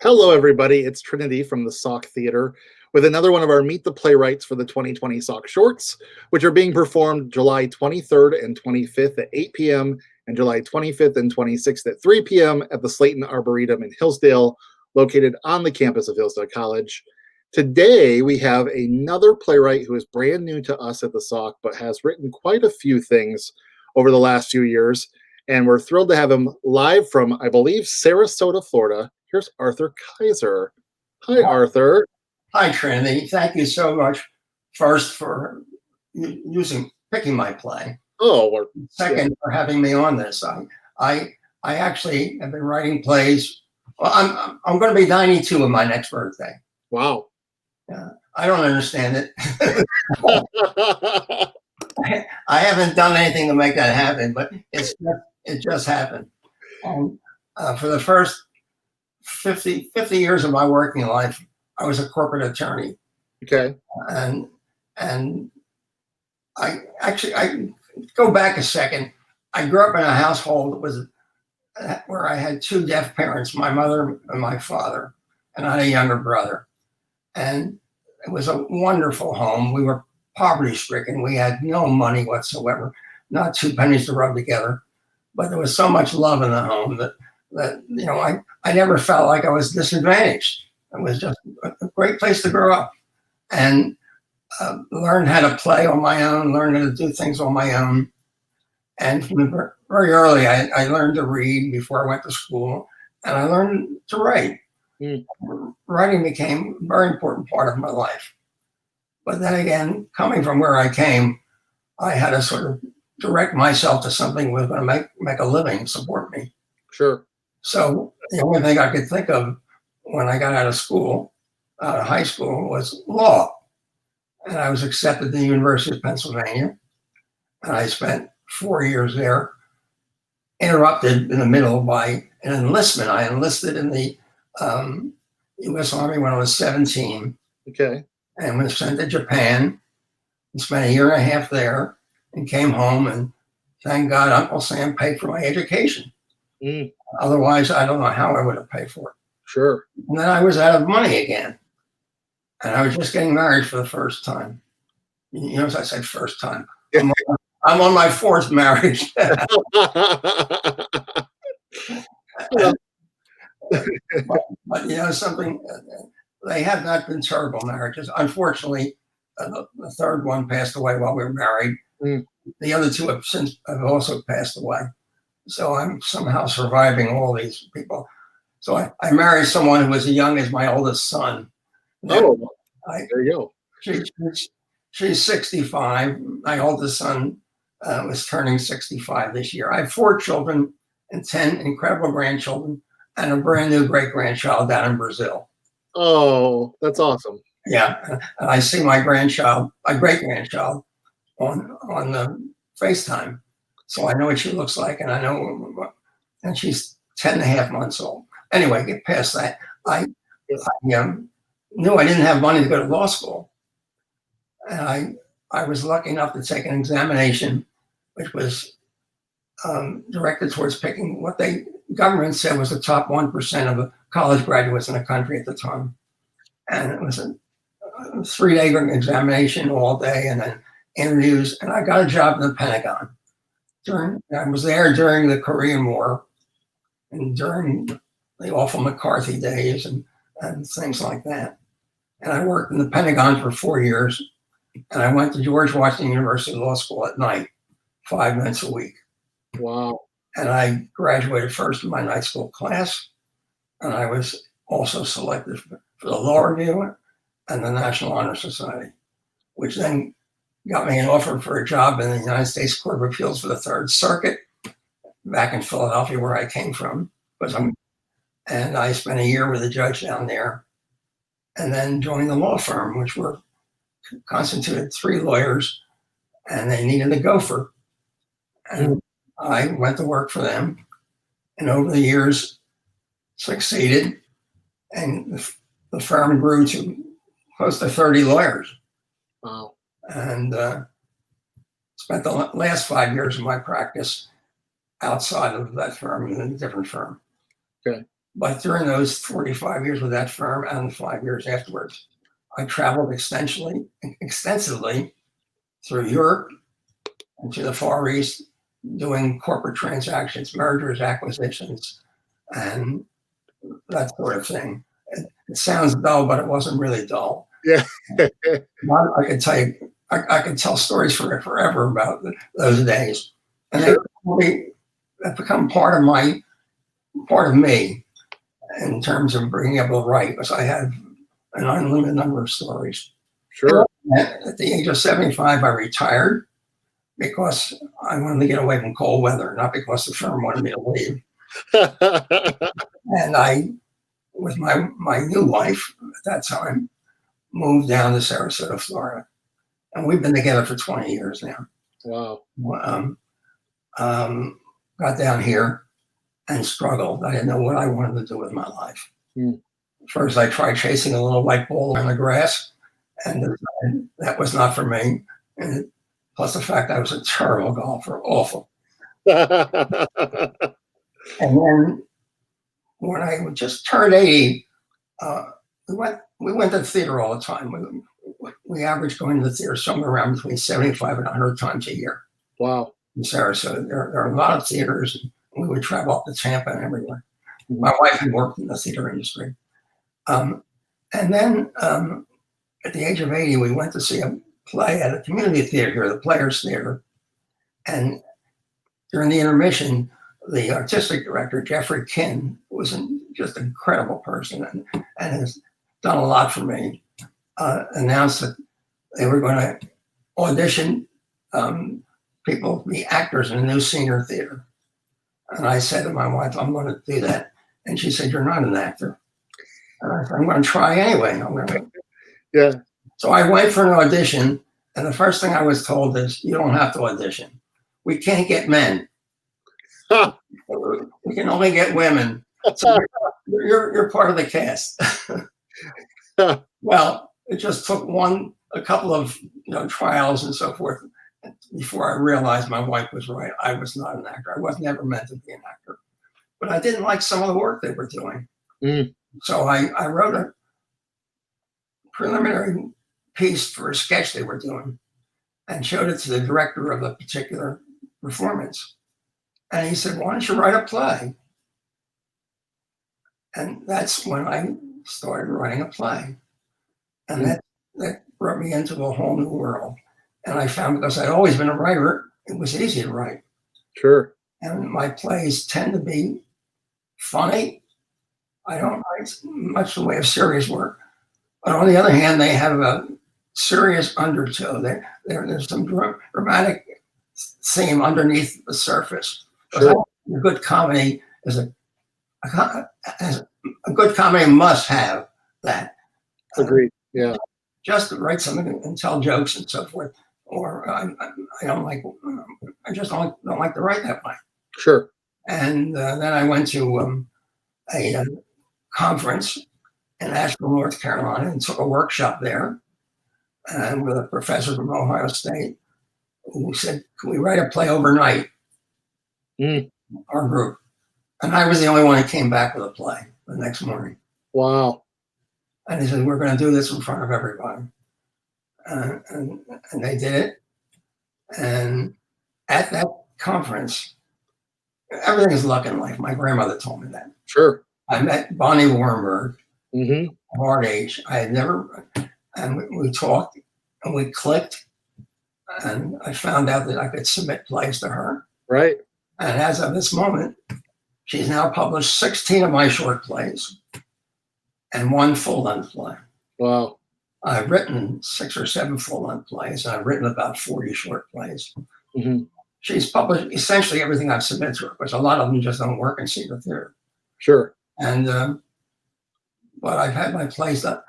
Hello, everybody. It's Trinity from the Sauk Theater with another one of our Meet the Playwrights for the 2020 Sauk Shorts, which are being performed July 23rd and 25th at 8 p.m. and July 25th and 26th at 3 p.m. at the Slayton Arboretum in Hillsdale, located on the campus of Hillsdale College. Today, we have another playwright who is brand new to us at the Sauk, but has written quite a few things over the last few years. And we're thrilled to have him live from, I believe, Sarasota, Florida. Here's Arthur Kaiser. Hi, Arthur. Hi, Trinity. Thank you so much, first, for picking my play. Oh, second, for having me on this. I actually have been writing plays. Well, I'm going to be 92 on my next birthday. Wow. Yeah, I don't understand it. I haven't done anything to make that happen, but it just happened. And for the first 50 years of my working life, I was a corporate attorney. Okay. And I go back a second. I grew up in a household that was where I had two deaf parents, my mother and my father, and I had a younger brother. And it was a wonderful home. We were poverty stricken. We had no money whatsoever, not two pennies to rub together. But there was so much love in the home that I never felt like I was disadvantaged. It was just a great place to grow up, and learn how to play on my own, learn how to do things on my own. And from very early, I learned to read before I went to school, and I learned to write. Writing became a very important part of my life. But then again, coming from where I came, I had to sort of direct myself to something that was going to make a living, support me. Sure. So the only thing I could think of when I got out of high school, was law. And I was accepted to the University of Pennsylvania. And I spent 4 years there, interrupted in the middle by an enlistment. I enlisted in the U.S. Army when I was 17. Okay. And was sent to Japan and spent a year and a half there and came home, and thank God Uncle Sam paid for my education. Otherwise, I don't know how I would have paid for it. Sure. And then I was out of money again. And I was just getting married for the first time. As I said, first time. I'm on my fourth marriage. but something, they have not been terrible marriages. Unfortunately, the third one passed away while we were married. The other two have also passed away. So I'm somehow surviving all these people. So I married someone who was as young as my oldest son. Oh, there you go. She's 65. My oldest son was turning 65 this year. I have 4 children and 10 incredible grandchildren and a brand new great-grandchild down in Brazil. Oh, that's awesome. Yeah, and I see my great-grandchild on the FaceTime. So I know what she looks like, and I know, and she's 10 and a half months old. Anyway, get past that. I knew I didn't have money to go to law school. And I was lucky enough to take an examination, which was directed towards picking what the government said was the top 1% of the college graduates in the country at the time. And it was a 3-day examination all day, and then interviews, and I got a job in the Pentagon. I was there during the Korean War and during the awful McCarthy days and things like that. And I worked in the Pentagon for 4 years, and I went to George Washington University Law School at night, 5 nights a week. Wow. And I graduated first in my night school class, and I was also selected for the Law Review and the National Honor Society, which then got me an offer for a job in the United States Court of Appeals for the Third Circuit back in Philadelphia, where I came from. And I spent a year with a judge down there, and then joined the law firm, which constituted 3 lawyers, and they needed a gopher. And I went to work for them, and over the years succeeded, and the firm grew to close to 30 lawyers. Wow. And spent the last 5 years of my practice outside of that firm in a different firm. Okay. But during those 45 years with that firm and the 5 years afterwards, I traveled extensively through Europe and to the Far East, doing corporate transactions, mergers, acquisitions, and that sort of thing. It sounds dull, but it wasn't really dull. Yeah. I can tell you, I could tell stories forever about those days, and Sure. they've become part of me in terms of being able to write, because I have an unlimited number of stories. Sure. At the age of 75, I retired because I wanted to get away from cold weather, not because the firm wanted me to leave. And I, with my new wife at that time, moved down to Sarasota, Florida. And we've been together for 20 years now. Wow. Got down here and struggled. I didn't know what I wanted to do with my life. First, I tried chasing a little white ball in the grass, and that was not for me. And plus the fact I was a terrible golfer, awful. And then when I just turned 80, we went to the theater all the time. We averaged going to the theater somewhere around between 75 and 100 times a year. Wow. In Sarasota, there are a lot of theaters. We would travel up to Tampa and everywhere. My wife had worked in the theater industry. And then at the age of 80, we went to see a play at a community theater here, the Players Theater. And during the intermission, the artistic director, Jeffrey Kinn, was just an incredible person and has done a lot for me, announced that they were going to audition people to be actors in a new senior theater. And I said to my wife, I'm going to do that. And she said, you're not an actor. And I said, I'm going to try anyway. Yeah. So I went for an audition, and the first thing I was told is, you don't have to audition. We can't get men. We can only get women. So you're part of the cast. Well, it just took a couple of trials and so forth before I realized my wife was right. I was not an actor. I was never meant to be an actor. But I didn't like some of the work they were doing. So I wrote a preliminary piece for a sketch they were doing and showed it to the director of the particular performance. And he said, why don't you write a play? And that's when I started writing a play. And that brought me into a whole new world. And I found, because I'd always been a writer, it was easy to write. Sure. And my plays tend to be funny. I don't write much in the way of serious work. But on the other hand, they have a serious undertow. There's some dramatic theme underneath the surface. Sure. A good comedy is a good comedy must have that. Agreed. Yeah. Just to write something and tell jokes and so forth. Or I don't like. I just don't like to write that way. Sure. And then I went to a conference in Asheville, North Carolina, and took a workshop there, and with a professor from Ohio State, who said, "Can we write a play overnight?" Our group, and I was the only one that came back with a play the next morning. Wow. And he said, "We're going to do this in front of everybody," and they did it. And at that conference, everything is luck in life. My grandmother told me that. Sure. I met Bonnie Warrenberg, Mm-hmm. hard age. I had never, and we talked and we clicked, and I found out that I could submit plays to her. Right. And as of this moment, she's now published 16 of my short plays and one full-length play. Wow. I've written 6 or 7 full-length plays, and I've written about 40 short plays. Mm-hmm. She's published essentially everything I've submitted to her, because a lot of them just don't work in senior theater. Sure. And but I've had my plays that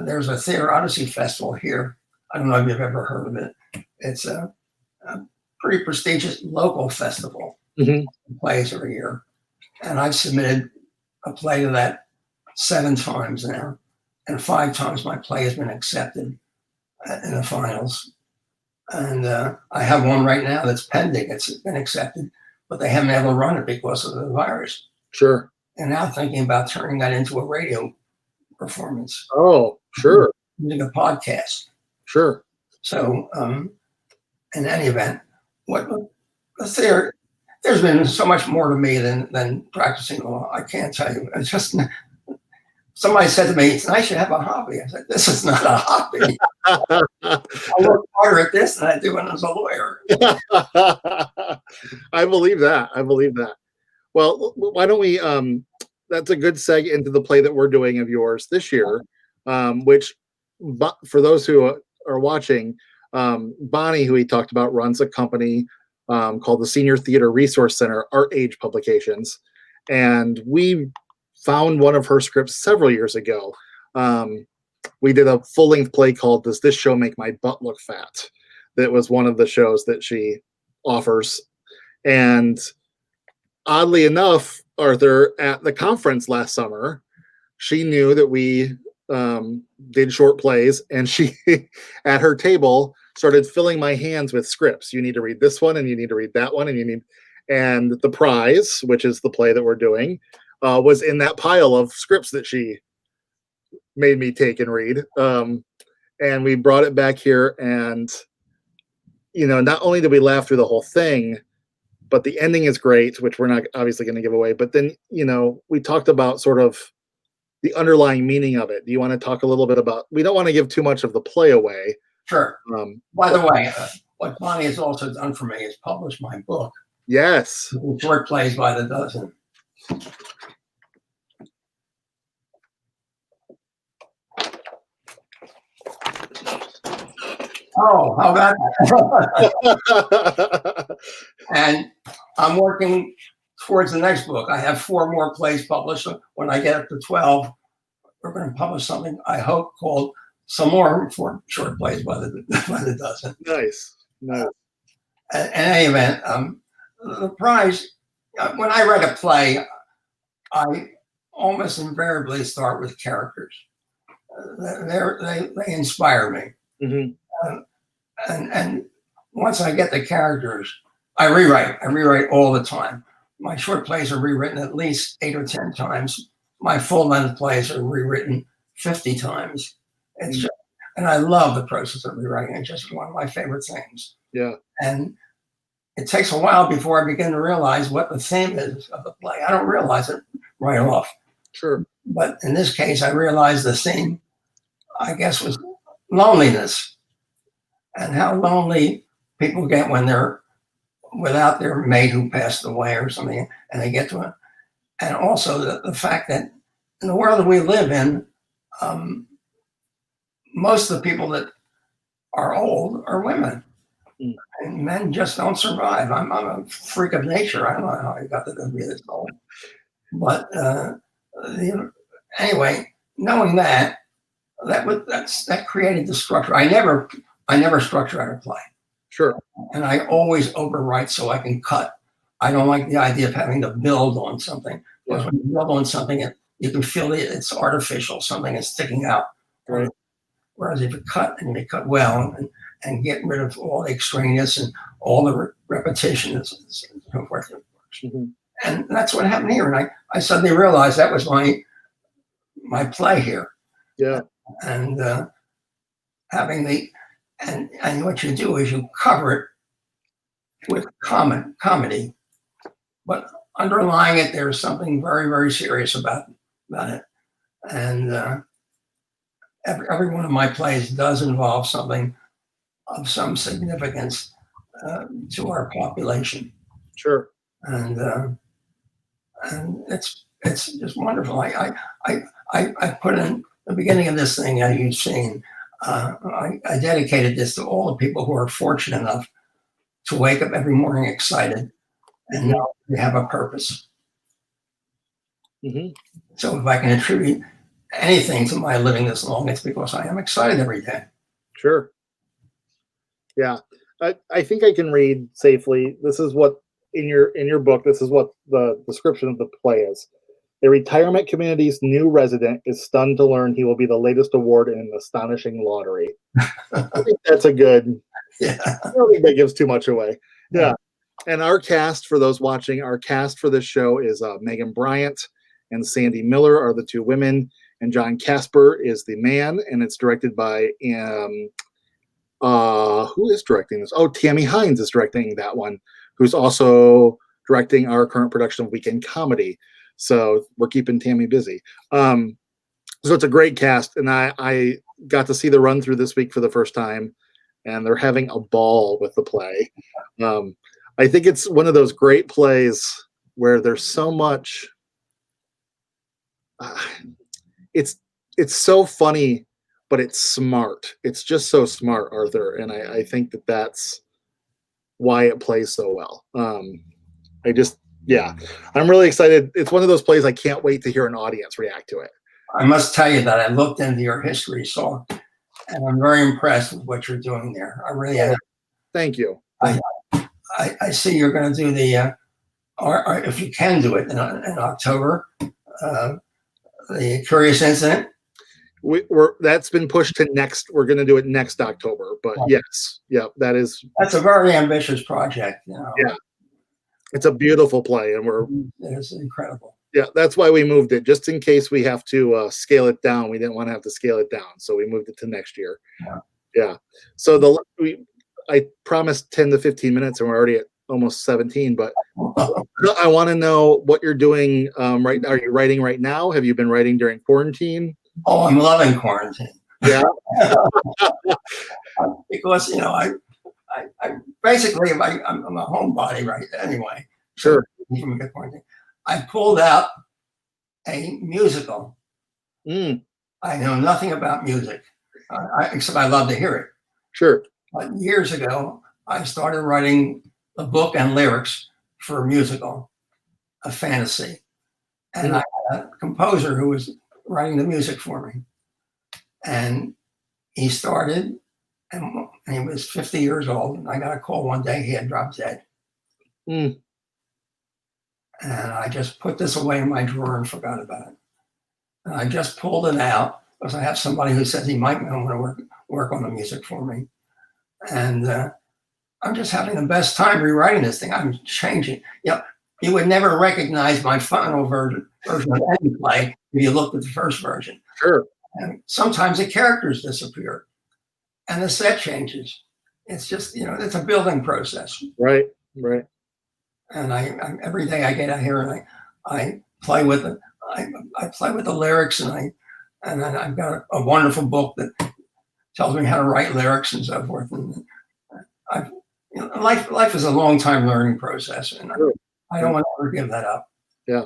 there's a Theater Odyssey Festival here. I don't know if you've ever heard of it. It's a pretty prestigious local festival. Plays every year. And I've submitted a play to that 7 times now. And 5 times my play has been accepted in the finals. And I have one right now that's pending. It's been accepted, but they haven't been able to run it because of the virus. Sure. and now thinking about turning that into a radio performance, Oh, sure, using a podcast. sure. So, in any event, what there's been so much more to me than practicing law. I can't tell you. It's just somebody said to me, "It's nice you have a hobby." I said, "This is not a hobby. I work harder at this than I do when I was a lawyer." I believe that. I believe that. Well, why don't we? That's a good seg into the play that we're doing of yours this year, which, but for those who are watching, Bonnie, who we talked about, runs a company called the Senior Theater Resource Center, Art Age Publications, and we found one of her scripts several years ago. We did a full-length play called "Does This Show Make My Butt Look Fat?" That was one of the shows that she offers, and oddly enough, Arthur, at the conference last summer, she knew that we did short plays, and she, at her table, started filling my hands with scripts. You need to read this one, and you need to read that one, and the prize, which is the play that we're doing, was in that pile of scripts that she made me take and read. And we brought it back here, and not only did we laugh through the whole thing, but the ending is great, which we're not obviously going to give away. But then, we talked about sort of the underlying meaning of it. Do you want to talk a little bit about? We don't want to give too much of the play away. Sure. By the way, what Bonnie has also done for me is publish my book. Yes. Short plays by the dozen. Oh, how about that? And I'm working towards the next book. I have 4 more plays published. When I get up to 12, we're going to publish something, I hope, called some more short plays by the dozen. Nice. In any event, the prize, when I write a play, I almost invariably start with characters. They inspire me. Mm-hmm. And once I get the characters, I rewrite all the time. My short plays are rewritten at least 8 or 10 times. My full-length plays are rewritten 50 times. It's just, and I love the process of rewriting. It's just one of my favorite things. Yeah. And it takes a while before I begin to realize what the theme is of the play. I don't realize it right off. Sure. But in this case, I realized the theme, I guess, was loneliness, and how lonely people get when they're without their mate who passed away or something, and they get to it. And also the fact that in the world that we live in, most of the people that are old are women. Mm. And men just don't survive. I'm a freak of nature. I don't know how I got to be this old. But anyway, knowing that created the structure. I never structure out a play. Sure. And I always overwrite so I can cut. I don't like the idea of having to build on something. Because when you build on something, you can feel it's artificial. Something is sticking out. Right. Whereas if you cut, and you cut well, and get rid of all the extraneous and all the repetition and so forth. Mm-hmm. And that's what happened here. And I suddenly realized that was my play here. Yeah. And having and what you do is you cover it with comedy, but underlying it, there's something very, very serious about it. And every one of my plays does involve something of some significance to our population. Sure. And it's just wonderful. I put in the beginning of this thing, as you've seen, I dedicated this to all the people who are fortunate enough to wake up every morning excited and know they have a purpose. Mm-hmm. So if I can attribute anything to my living this long, it's because I am excited every day. Sure. Yeah. I think I can read safely. This is what in your book, this is what the description of the play is. A retirement community's new resident is stunned to learn he will be the latest award in an astonishing lottery. I think that's a good. Yeah. I don't think that gives too much away. Yeah. And our cast, for those watching, our cast for this show is Megan Bryant, and Sandy Miller are the two women, and John Casper is the man, and it's directed by who is directing this? Oh, Tammy Hines is directing that one, who's also directing our current production of Weekend Comedy. So we're keeping Tammy busy. So it's a great cast, and I got to see the run through this week for the first time, and they're having a ball with the play. I think it's one of those great plays where there's so much. It's so funny, but it's smart. It's just so smart, Arthur, and I think that's why it plays so well. I'm really excited. It's one of those plays I can't wait to hear an audience react to it. I must tell you that I looked into your history, Sauk, and I'm very impressed with what you're doing there. I really am. Thank you. I see you're going to do the, or if you can do it in October, the Curious Incident. That's been pushed to next. We're going to do it next October, but yes, yeah, that's a very ambitious project. You know? Yeah, it's a beautiful play, and it's incredible. Yeah, that's why we moved it, just in case we have to scale it down. We didn't want to have to scale it down, so we moved it to next year. Yeah. So I promised 10 to 15 minutes, and we're already at almost 17. But I want to know what you're doing. Right? Are you writing right now? Have you been writing during quarantine? Oh, I'm loving quarantine. Yeah. Because I basically I'm a homebody right anyway. Sure. I pulled out a musical. I know nothing about music, except I love to hear it. Sure. But years ago, I started writing a book and lyrics for a musical, a fantasy. And I had a composer who was writing the music for me. And he started, and he was 50 years old. And I got a call one day, he had dropped dead. And I just put this away in my drawer and forgot about it. And I just pulled it out because I have somebody who says he might want to work on the music for me. And I'm just having the best time rewriting this thing. I'm changing. You would never recognize my final version of any play if you looked at the first version. Sure. And sometimes the characters disappear and the set changes. It's just, it's a building process. Right. And I every day I get out here and I play with it. I play with the lyrics, and then I've got a wonderful book that tells me how to write lyrics and so forth. And life is a long time learning process, and I don't want to ever give that up. Yeah.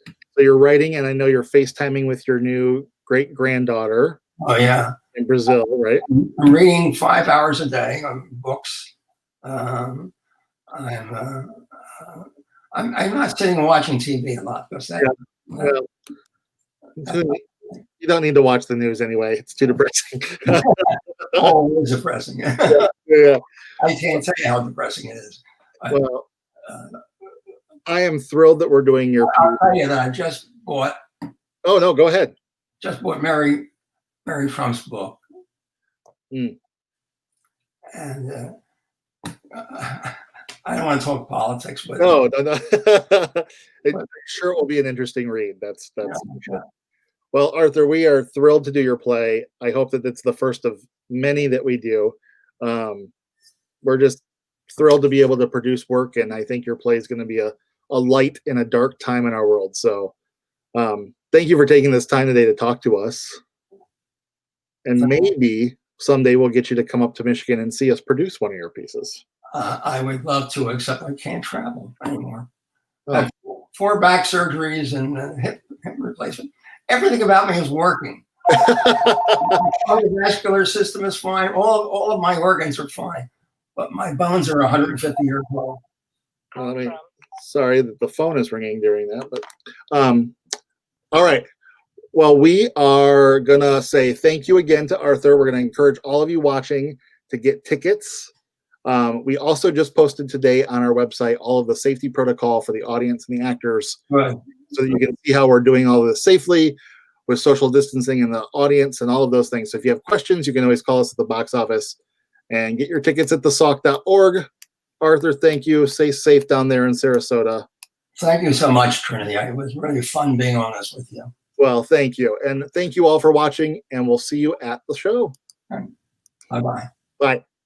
So you're writing, and I know you're FaceTiming with your new great granddaughter. Oh yeah. In Brazil, right? I'm reading 5 hours a day on books. I'm not sitting and watching TV a lot because you don't need to watch the news anyway. It's too depressing. Oh, it's depressing. Yeah. I can't tell you how depressing it is. I am thrilled that we're doing your. I'll tell you that I just bought. Oh no, go ahead. Just bought Mary Trump's book. And I don't want to talk politics, but no. I'm sure it will be an interesting read. That's sure. Well, Arthur, we are thrilled to do your play. I hope that it's the first of many that we do. We're just thrilled to be able to produce work, and I think your play is going to be a light in a dark time in our world. So thank you for taking this time today to talk to us. And maybe someday we'll get you to come up to Michigan and see us produce one of your pieces. I would love to, except I can't travel anymore. Oh. I have 4 back surgeries and hip replacement. Everything about me is working. My cardiovascular system is fine. All of my organs are fine, but my bones are 150 years old. Sorry that the phone is ringing during that, but all right. Well, we are gonna say thank you again to Arthur. We're gonna encourage all of you watching to get tickets. We also just posted today on our website all of the safety protocol for the audience and the actors, right, so that you can see how we're doing all of this safely with social distancing in the audience and all of those things. So if you have questions, you can always call us at the box office and get your tickets at thesauk.org. Arthur, thank you. Stay safe down there in Sarasota. Thank you so much, Trinity. It was really fun being on this with you. Well, thank you. And thank you all for watching, and we'll see you at the show. Bye-bye. Bye.